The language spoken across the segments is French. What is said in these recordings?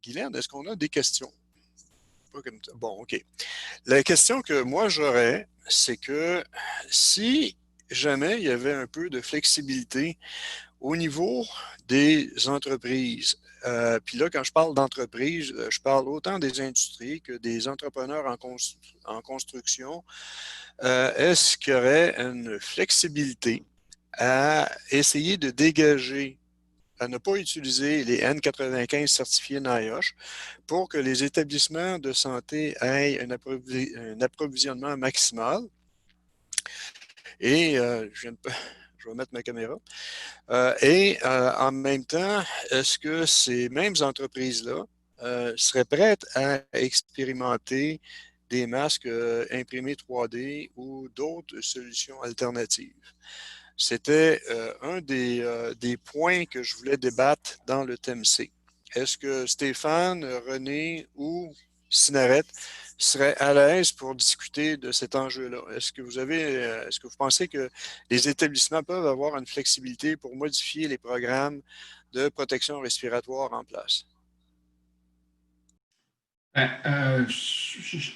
Guylaine, est-ce qu'on a des questions? Pas comme ça. Bon, OK. La question que moi j'aurais, c'est que si jamais il y avait un peu de flexibilité au niveau des entreprises, puis là, quand je parle d'entreprise, je parle autant des industries que des entrepreneurs en construction. Est-ce qu'il y aurait une flexibilité à essayer de dégager, à ne pas utiliser les N95 certifiés NIOSH pour que les établissements de santé aient un approvisionnement maximal? Et je vais mettre ma caméra. En même temps, est-ce que ces mêmes entreprises-là seraient prêtes à expérimenter des masques imprimés 3D ou d'autres solutions alternatives? C'était un des points que je voulais débattre dans le thème C. Est-ce que Stéphane, René ou Synaret seraient à l'aise pour discuter de cet enjeu-là? Est-ce que vous pensez que les établissements peuvent avoir une flexibilité pour modifier les programmes de protection respiratoire en place?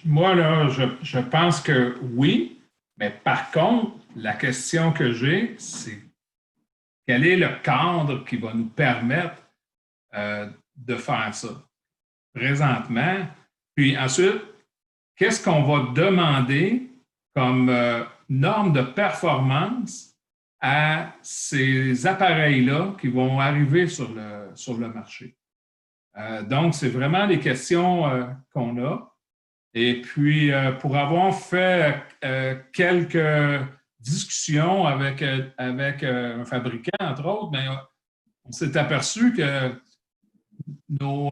Moi, là, je pense que oui, mais par contre, la question que j'ai, c'est quel est le cadre qui va nous permettre de faire ça présentement? Puis ensuite, qu'est-ce qu'on va demander comme norme de performance à ces appareils-là qui vont arriver sur le marché? Donc, c'est vraiment les questions qu'on a. Et puis, pour avoir fait quelques discussions avec un fabricant, entre autres, bien, on s'est aperçu que nos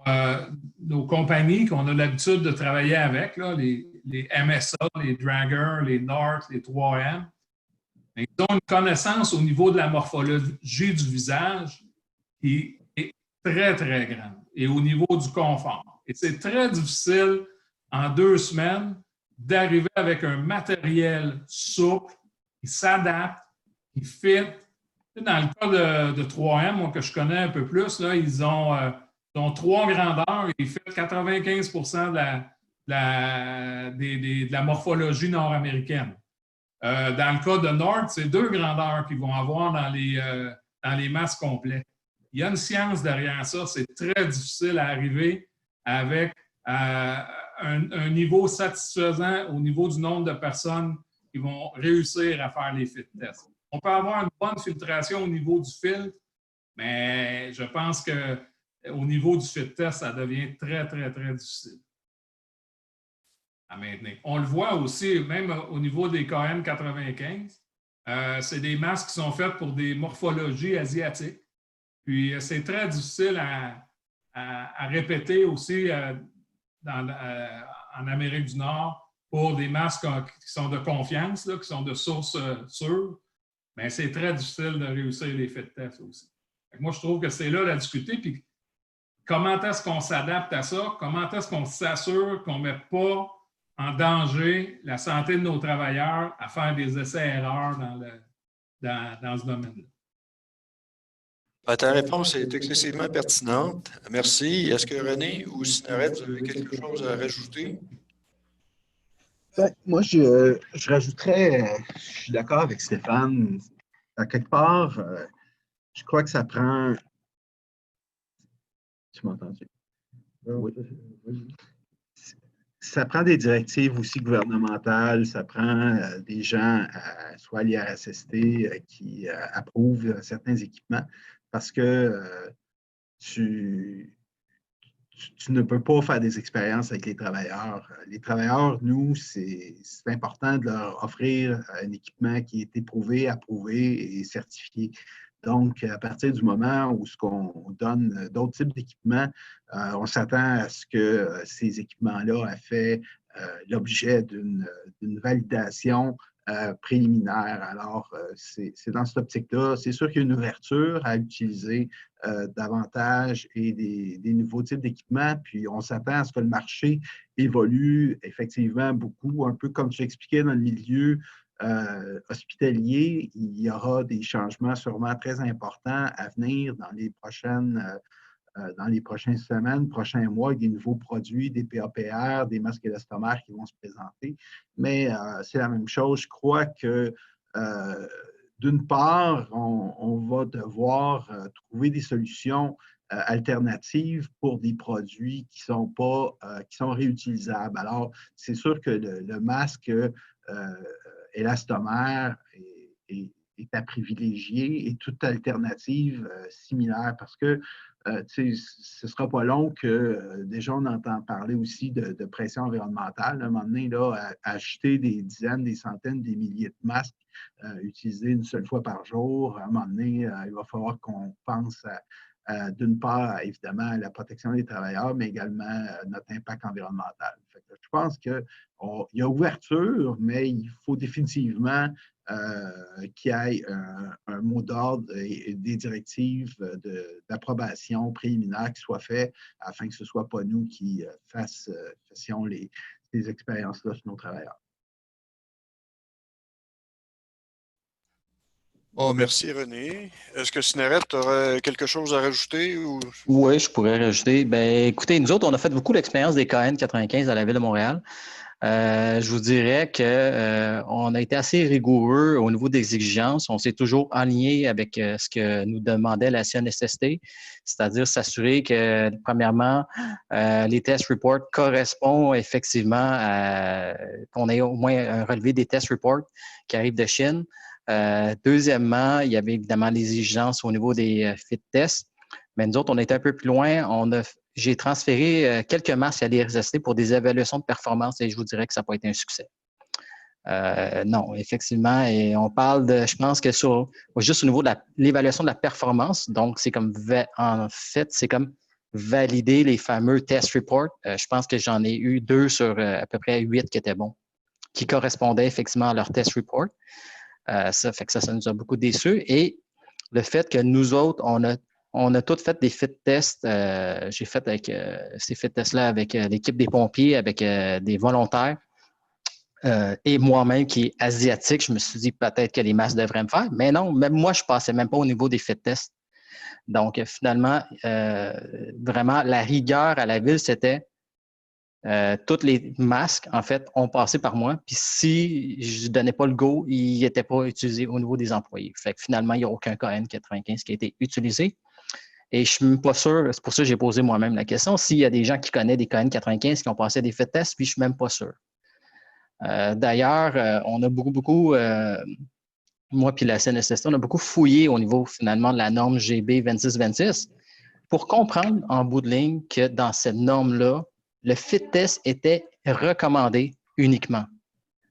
compagnies qu'on a l'habitude de travailler avec, là, les MSA, les Dragger, les North, les 3M, ils ont une connaissance au niveau de la morphologie du visage qui est très, très grande et au niveau du confort. Et c'est très difficile en 2 semaines d'arriver avec un matériel souple qui s'adapte, qui fit. Dans le cas de 3M, moi, que je connais un peu plus, là, ils ont 3 grandeurs et ils font 95 de la morphologie nord-américaine. Dans le cas de Nord, c'est 2 grandeurs qu'ils vont avoir dans les masques complets. Il y a une science derrière ça. C'est très difficile à arriver avec un niveau satisfaisant au niveau du nombre de personnes qui vont réussir à faire les fit tests. On peut avoir une bonne filtration au niveau du filtre, mais je pense qu'au niveau du fit test, ça devient très, très, très difficile à maintenir. On le voit aussi, même au niveau des KN95, c'est des masques qui sont faits pour des morphologies asiatiques. Puis c'est très difficile à répéter aussi en Amérique du Nord pour des masques qui sont de confiance, là, qui sont de source sûre. Mais c'est très difficile de réussir les fit tests aussi. Moi, je trouve que c'est là la difficulté. Puis comment est-ce qu'on s'adapte à ça? Comment est-ce qu'on s'assure qu'on ne met pas en danger la santé de nos travailleurs à faire des essais-erreurs dans ce domaine-là? Ta réponse est excessivement pertinente. Merci. Est-ce que René ou Synaret, vous avez quelque chose à rajouter? Ben, moi, je rajouterais, je suis d'accord avec Stéphane. À quelque part, je crois que ça prend. Tu m'entends? Oui. Ça prend des directives aussi gouvernementales, ça prend des gens, soit à l'IRSST, qui approuvent certains équipements parce que tu ne peux pas faire des expériences avec les travailleurs. Les travailleurs, nous, c'est important de leur offrir un équipement qui est éprouvé, approuvé et certifié. Donc, à partir du moment où on donne d'autres types d'équipements, on s'attend à ce que ces équipements-là aient fait l'objet d'une validation préliminaire. Alors, c'est dans cette optique-là. C'est sûr qu'il y a une ouverture à utiliser davantage et des nouveaux types d'équipements. Puis, on s'attend à ce que le marché évolue effectivement beaucoup, un peu comme tu expliquais dans le milieu hospitalier. Il y aura des changements sûrement très importants à venir dans les prochaines dans les prochaines semaines, prochains mois, avec des nouveaux produits, des PAPR, des masques élastomères qui vont se présenter. Mais c'est la même chose. Je crois que d'une part, on va devoir trouver des solutions alternatives pour des produits qui sont réutilisables. Alors, c'est sûr que le masque élastomère est à privilégier et toute alternative similaire parce que ce ne sera pas long que déjà on entend parler aussi de pression environnementale. À un moment donné, là, à acheter des dizaines, des centaines, des milliers de masques utilisés une seule fois par jour, à un moment donné, il va falloir qu'on pense d'une part, évidemment, à la protection des travailleurs, mais également notre impact environnemental. Fait que je pense qu'il y a ouverture, mais il faut définitivement qu'il y ait un mot d'ordre et des directives d'approbation préliminaire qui soient faites afin que ce ne soit pas nous qui fassions ces expériences-là sur nos travailleurs. Bon, merci René. Est-ce que Sneret, tu aurais quelque chose à rajouter? Oui, je pourrais rajouter. Ben, écoutez, nous autres, on a fait beaucoup l'expérience des KN95 à la Ville de Montréal. Je vous dirais qu'on a été assez rigoureux au niveau des exigences. On s'est toujours aligné avec ce que nous demandait la CNSST, c'est-à-dire s'assurer que, premièrement, les test reports correspondent effectivement à qu'on ait au moins un relevé des test reports qui arrivent de Chine. Deuxièmement, il y avait évidemment les exigences au niveau des fit tests. Mais nous autres, on est un peu plus loin. J'ai transféré quelques masques à l'IRSST pour des évaluations de performance et je vous dirais que ça n'a pas été un succès. Non, effectivement, et on parle je pense que juste au niveau de l'évaluation de la performance, donc c'est comme, en fait, c'est comme valider les fameux test reports. Je pense que j'en ai eu 2 sur à peu près 8 qui étaient bons, qui correspondaient effectivement à leur test report. Ça fait que ça nous a beaucoup déçus. Et le fait que nous autres, on a tous fait des fit tests. J'ai fait avec ces fit tests-là avec l'équipe des pompiers, avec des volontaires. Et moi-même, qui est asiatique, je me suis dit peut-être que les masques devraient me faire. Mais non, même moi, je ne passais même pas au niveau des fit tests. Donc, finalement, vraiment, la rigueur à la ville, c'était tous les masques, en fait, ont passé par moi. Puis si je ne donnais pas le go, ils n'étaient pas utilisés au niveau des employés. Fait que finalement, il n'y a aucun KN95 qui a été utilisé. Et je ne suis même pas sûr, c'est pour ça que j'ai posé moi-même la question, s'il y a des gens qui connaissent des KN95 qui ont passé des fit tests, puis je ne suis même pas sûr. D'ailleurs, on a beaucoup, moi puis la CNSST, on a beaucoup fouillé au niveau finalement de la norme GB 2626 pour comprendre en bout de ligne que dans cette norme-là, le fit test était recommandé uniquement.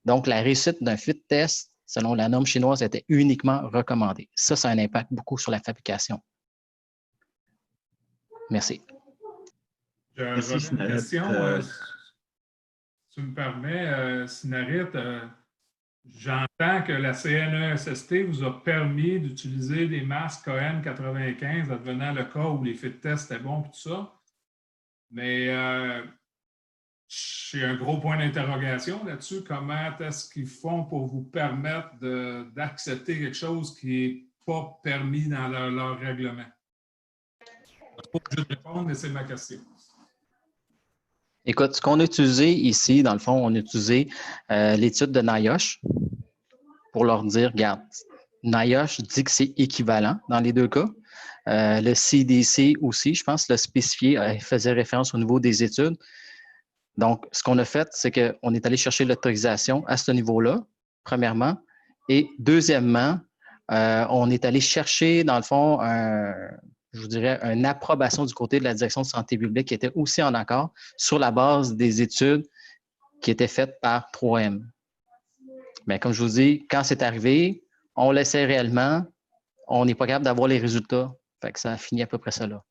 Donc, la réussite d'un fit test, selon la norme chinoise, était uniquement recommandée. Ça a un impact beaucoup sur la fabrication. Merci. Merci, Une question, si tu me permets, Sinarit. J'entends que la CNESST vous a permis d'utiliser des masques KN95 advenant le cas où les fit tests étaient bons et tout ça. Mais j'ai un gros point d'interrogation là-dessus. Comment est-ce qu'ils font pour vous permettre d'accepter quelque chose qui n'est pas permis dans leur règlement? Je ne peux pas juste répondre, mais c'est ma question. Écoute, ce qu'on a utilisé ici, dans le fond, on a utilisé l'étude de NIOSH pour leur dire, regarde, NIOSH dit que c'est équivalent dans les deux cas. Le CDC aussi, je pense, l'a spécifié, faisait référence au niveau des études. Donc, ce qu'on a fait, c'est qu'on est allé chercher l'autorisation à ce niveau-là, premièrement. Et deuxièmement, on est allé chercher, dans le fond, je vous dirais, une approbation du côté de la Direction de santé publique qui était aussi en accord sur la base des études qui étaient faites par 3M. Mais comme je vous dis, quand c'est arrivé, on l'essaie réellement, on n'est pas capable d'avoir les résultats. Fait que ça a fini à peu près ça là.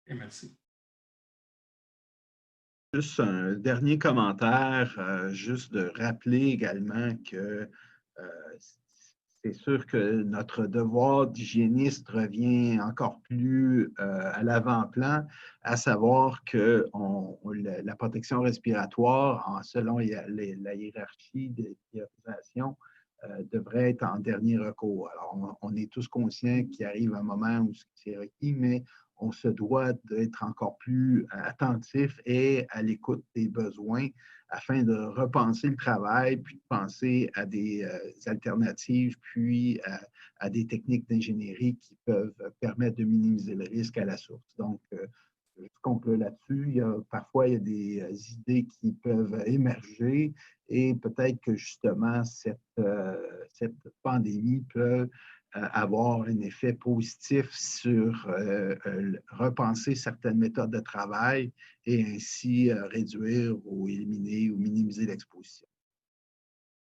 Et merci. Juste un dernier commentaire, juste de rappeler également que c'est sûr que notre devoir d'hygiéniste revient encore plus à l'avant-plan, à savoir que la protection respiratoire, selon la hiérarchie de priorisation, devrait être en dernier recours. Alors, on est tous conscients qu'il arrive un moment où c'est requis, mais on se doit d'être encore plus attentif et à l'écoute des besoins afin de repenser le travail, puis de penser à des alternatives, puis à des techniques d'ingénierie qui peuvent permettre de minimiser le risque à la source. Donc, je conclue là-dessus. Parfois, il y a des idées qui peuvent émerger et peut-être que justement, cette pandémie peut avoir un effet positif sur repenser certaines méthodes de travail et ainsi réduire ou éliminer ou minimiser l'exposition.